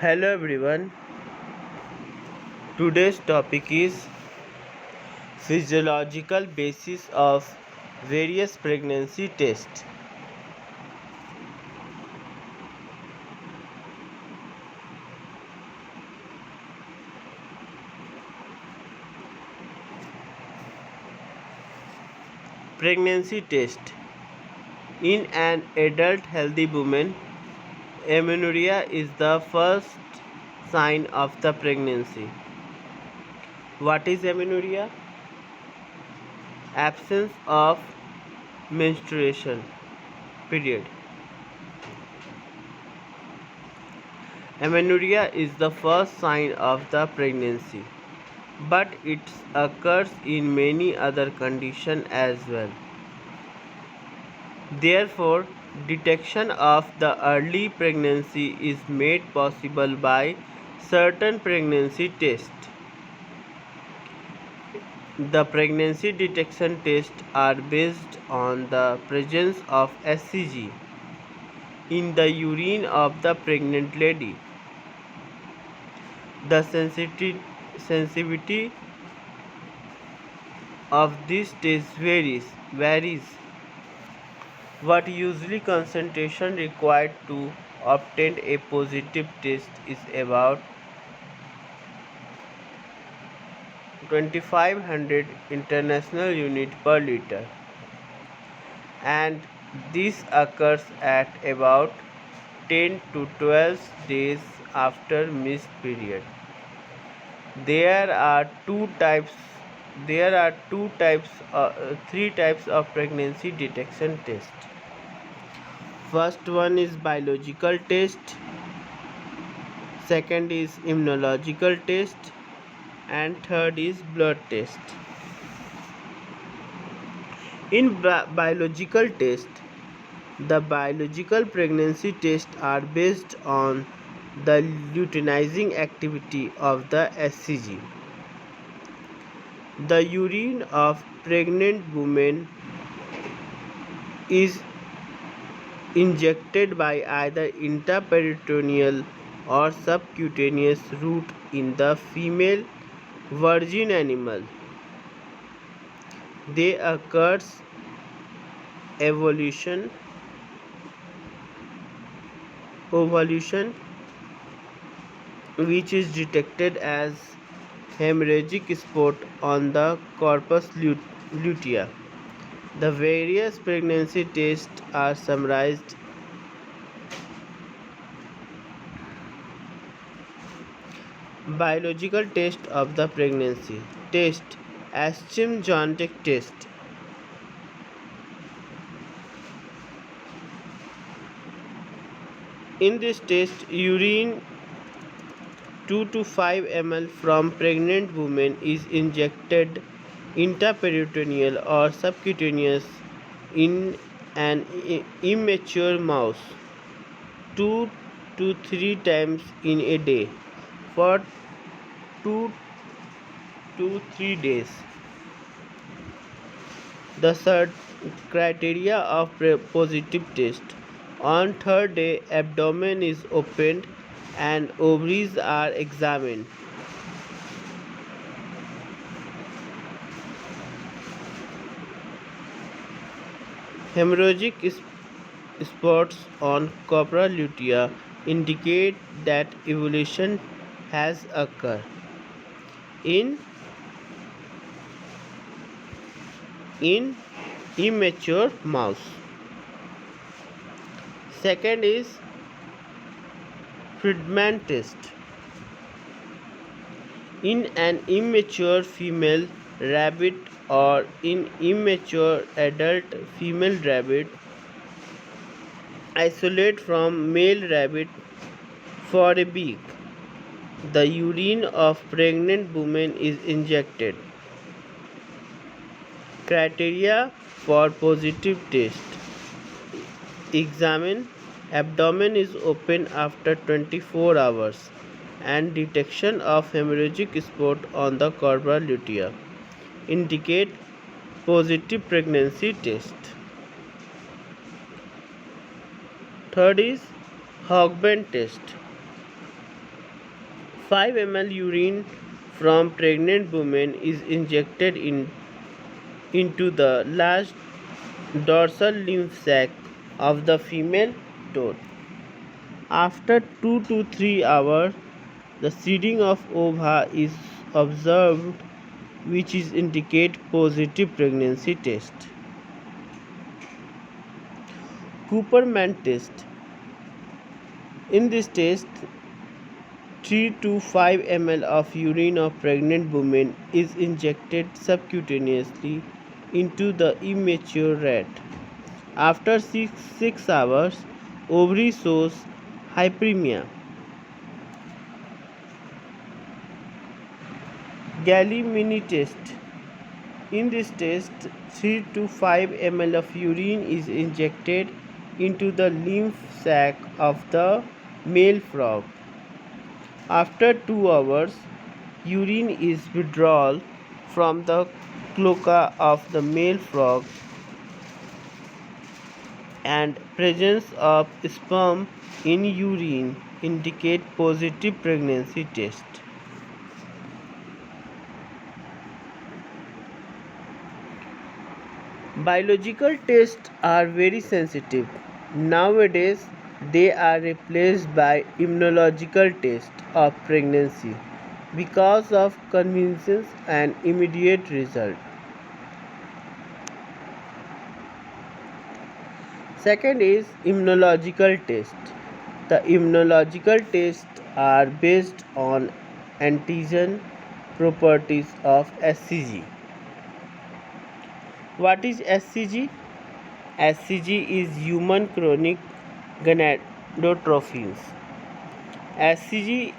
Hello everyone. Today's topic is physiological basis of various pregnancy tests. Pregnancy test. In an adult healthy woman, amenorrhea is the first sign of the pregnancy. What is amenorrhea? Absence of menstruation period. Amenorrhea is the first sign of the pregnancy, but it occurs in many other conditions as well. Therefore, detection of the early pregnancy is made possible by certain pregnancy tests. The pregnancy detection tests are based on the presence of HCG in the urine of the pregnant lady. The sensitivity of this test varies. What usually concentration required to obtain a positive test is about 2500 international unit per liter, and this occurs at about 10 to 12 days after missed period. There are three types of pregnancy detection test. First one is biological test, second is immunological test, and third is blood test. In biological test, the biological pregnancy tests are based on the luteinizing activity of the HCG. The urine of pregnant women is injected by either intraperitoneal or subcutaneous route in the female virgin animal. They occurs ovulation which is detected as hemorrhagic spot on the corpus luteum. The various pregnancy tests are summarized. Biological test of the pregnancy. Test Aschim-Jonitek test. In this test, urine 2 to 5 ml from pregnant woman is injected intraperitoneal or subcutaneous in an immature mouse 2 to 3 times in a day for 2 to 3 days. The criteria of positive test. On third day, abdomen is opened and ovaries are examined. Hemorrhagic spots on corpora lutea indicate that ovulation has occurred. In immature mouse. Second is Friedman test. In an immature female rabbit or in immature adult female rabbit, isolate from male rabbit for a week. The urine of pregnant woman is injected. Criteria for positive test. Examine abdomen is open after 24 hours and detection of hemorrhagic spot on the corpora lutea indicate positive pregnancy test. Third is Hogben test. 5 ml urine from pregnant woman is injected into the large dorsal lymph sac of the female toad. After 2 to 3 hours, the seeding of ova is observed, which is indicate positive pregnancy test. Cooperman test. In this test, 3 to 5 ml of urine of pregnant woman is injected subcutaneously into the immature rat. After 6 hours, ovary shows hyperemia. Galli-Mini test. In this test, 3 to 5 ml of urine is injected into the lymph sac of the male frog. After 2 hours, urine is withdrawn from the cloaca of the male frog and presence of sperm in urine indicate positive pregnancy test. Biological tests are very sensitive. Nowadays, they are replaced by immunological tests of pregnancy because of convenience and immediate result. Second is immunological test. The immunological tests are based on antigen properties of HCG. What is HCG? HCG is human chronic gonadotropins. HCG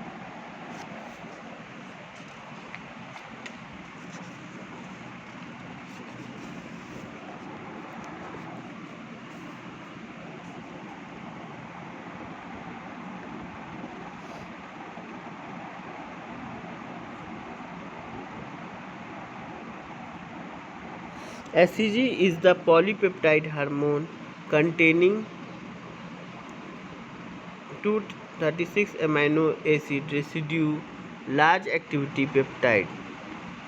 HCG is the polypeptide hormone containing 236 amino acid residue large activity peptide.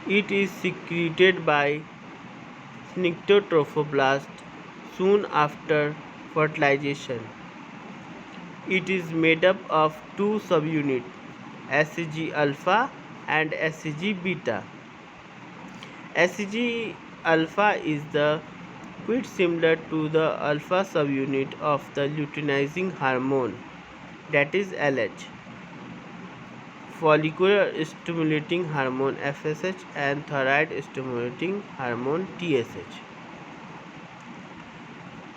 It is secreted by syncytiotrophoblasts soon after fertilization. It is made up of two subunits, HCG alpha and HCG beta. HCG alpha is quite similar to the alpha subunit of the luteinizing hormone, that is LH, follicular stimulating hormone FSH, and thyroid stimulating hormone TSH.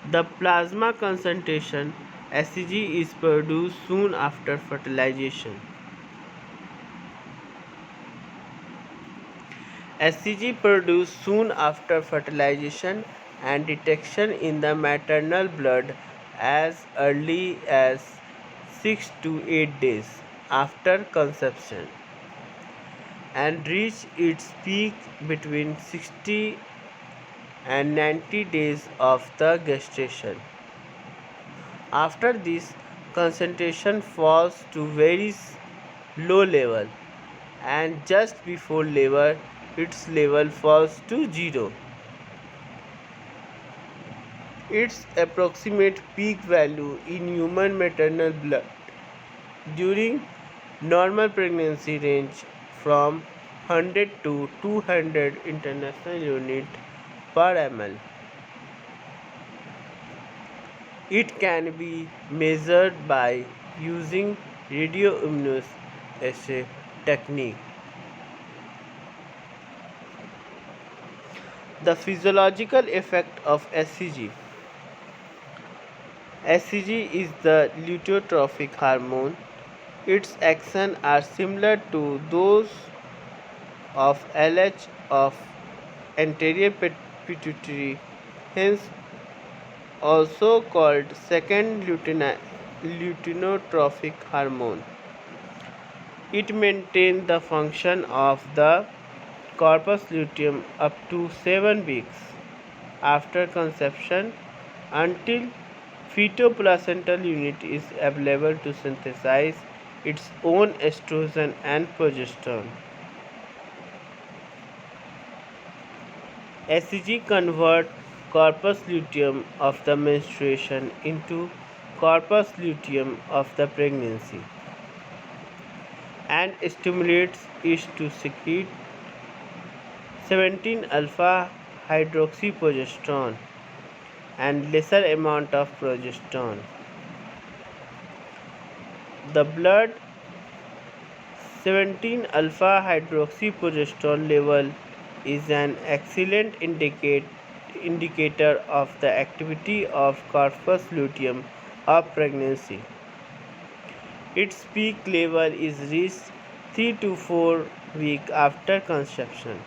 The plasma concentration HCG is produced soon after fertilization. HCG produced soon after fertilization and detection in the maternal blood as early as 6 to 8 days after conception and reach its peak between 60 and 90 days of the gestation. After this, concentration falls to very low level, and just before labor its level falls to 0. Its approximate peak value in human maternal blood during normal pregnancy range from 100 to 200 international unit per ml. It can be measured by using radioimmunoassay technique. The physiological effect of HCG. HCG is the luteinotrophic hormone. Its actions are similar to those of LH of anterior pituitary, hence also called second luteinotrophic hormone. It maintains the function of the corpus luteum up to 7 weeks after conception until fetoplacental unit is available to synthesize its own estrogen and progesterone. HCG convert corpus luteum of the menstruation into corpus luteum of the pregnancy and stimulates it to secrete 17 alpha hydroxyprogesterone and lesser amount of progesterone. The blood 17 alpha hydroxyprogesterone level is an excellent indicator of the activity of corpus luteum of pregnancy. Its peak level is reached 3 to 4 weeks after conception.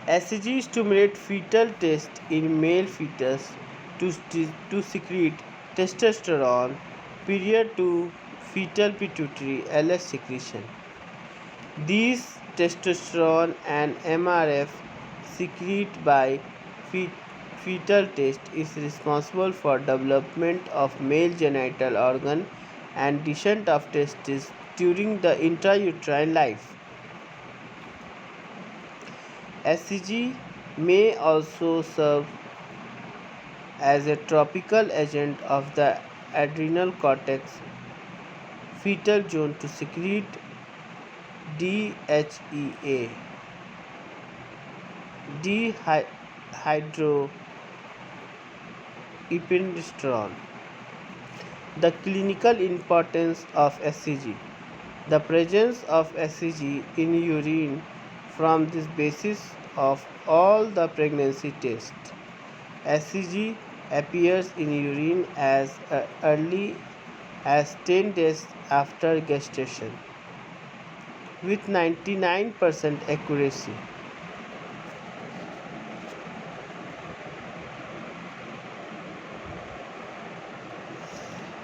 HCG stimulates fetal test in male fetus to secrete testosterone prior to fetal pituitary LH secretion. These testosterone and MRF secreted by fetal test is responsible for development of male genital organ and descent of testes during the intrauterine life. HCG may also serve as a tropical agent of the adrenal cortex fetal zone to secrete DHEA, dihydroepiandrosterone. The clinical importance of HCG. The presence of HCG in urine forms the basis of all the pregnancy tests. HCG appears in urine as early as 10 days after gestation with 99% accuracy.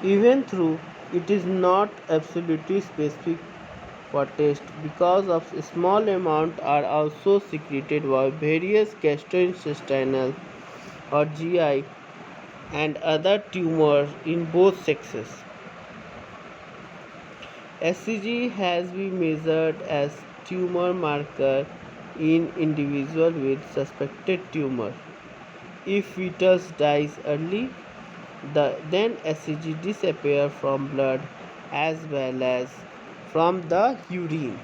Even though it is not absolutely specific for test because of a small amount are also secreted by various gastrointestinal or GI and other tumors in both sexes. HCG has been measured as tumor marker in individuals with suspected tumor. If fetus dies early, then HCG disappears from blood as well as from the urine.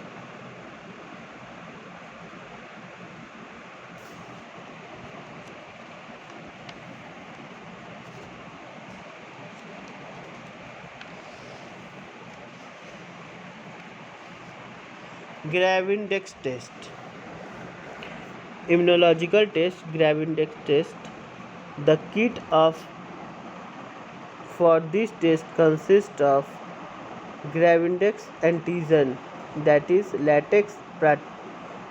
Gravindex test. Immunological test. Gravindex test. The kit for this test consists of Gravindex antigen, that is latex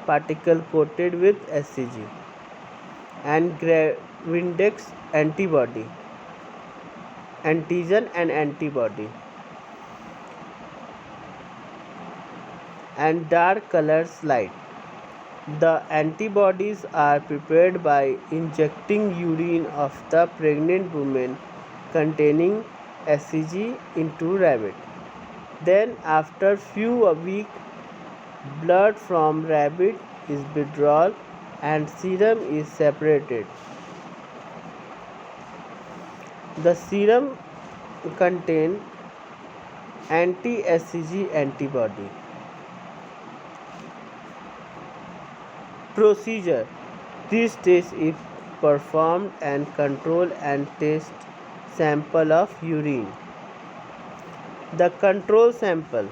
particle coated with HCG, and Gravindex antibody, antigen and antibody, and dark color slide. The antibodies are prepared by injecting urine of the pregnant woman containing HCG into rabbit. Then after few weeks, blood from rabbit is withdrawn and serum is separated. The serum contains anti-HCG antibody. Procedure. This test is performed and control and test sample of urine. The control sample.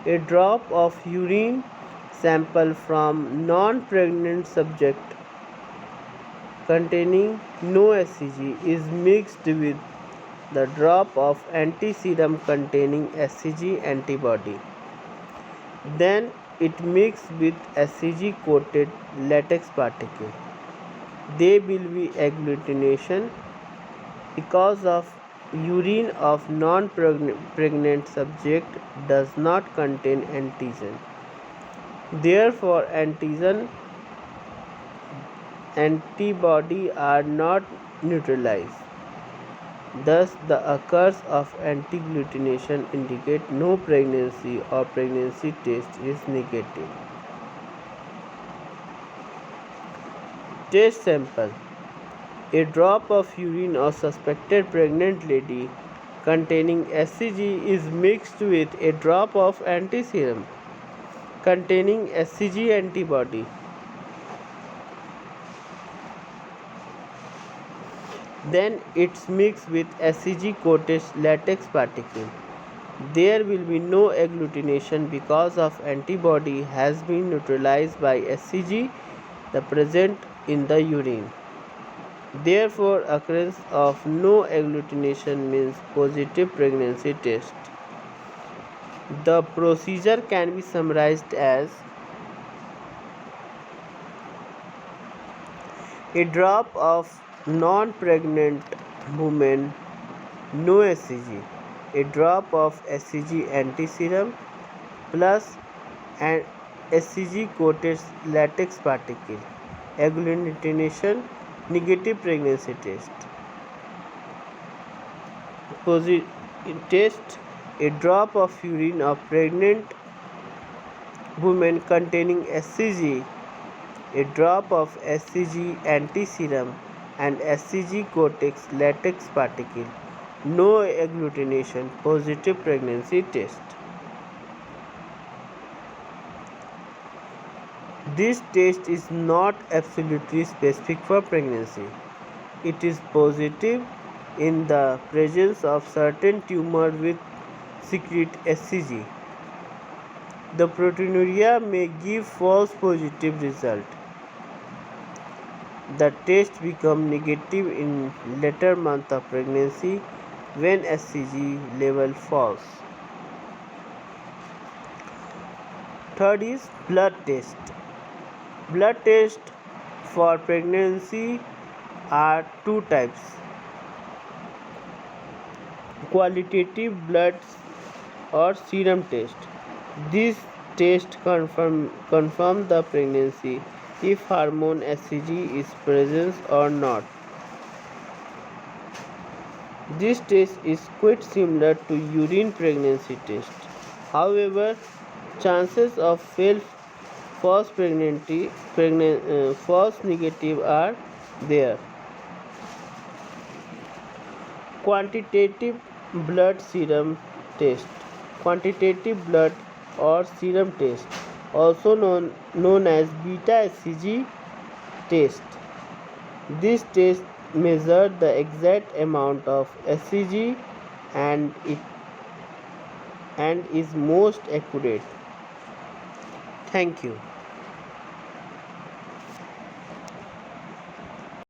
A drop of urine sample from non-pregnant subject containing no HCG is mixed with the drop of anti-serum containing HCG antibody. Then it mixed with HCG coated latex particle. They will be agglutination because of urine of non-pregnant subject does not contain antigen. Therefore, antigen antibody are not neutralized. Thus, the occurs of anti-agglutination indicate no pregnancy or pregnancy test is negative. Test sample. A drop of urine of suspected pregnant lady containing HCG is mixed with a drop of antiserum containing HCG antibody. Then it's mixed with HCG coated latex particle. There will be no agglutination because of antibody has been neutralized by HCG the present in the urine. Therefore, occurrence of no agglutination means positive pregnancy test. The procedure can be summarized as a drop of non-pregnant woman, no HCG, a drop of HCG antiserum plus an HCG coated latex particle, agglutination, negative pregnancy test. Test a drop of urine of pregnant woman containing HCG, a drop of HCG antiserum and HCG coated latex particle. No agglutination, positive pregnancy test. This test is not absolutely specific for pregnancy. It is positive in the presence of certain tumor with secrete HCG. The proteinuria may give false positive result. The test becomes negative in later month of pregnancy when HCG level falls. Third is blood test. Blood tests for pregnancy are two types: qualitative blood or serum test. These tests confirm the pregnancy if hormone HCG is present or not. This test is quite similar to urine pregnancy test. However, chances of false negative are there. Quantitative blood serum test. Quantitative blood or serum test, also known as beta HCG test. This test measures the exact amount of HCG and is most accurate. Thank you.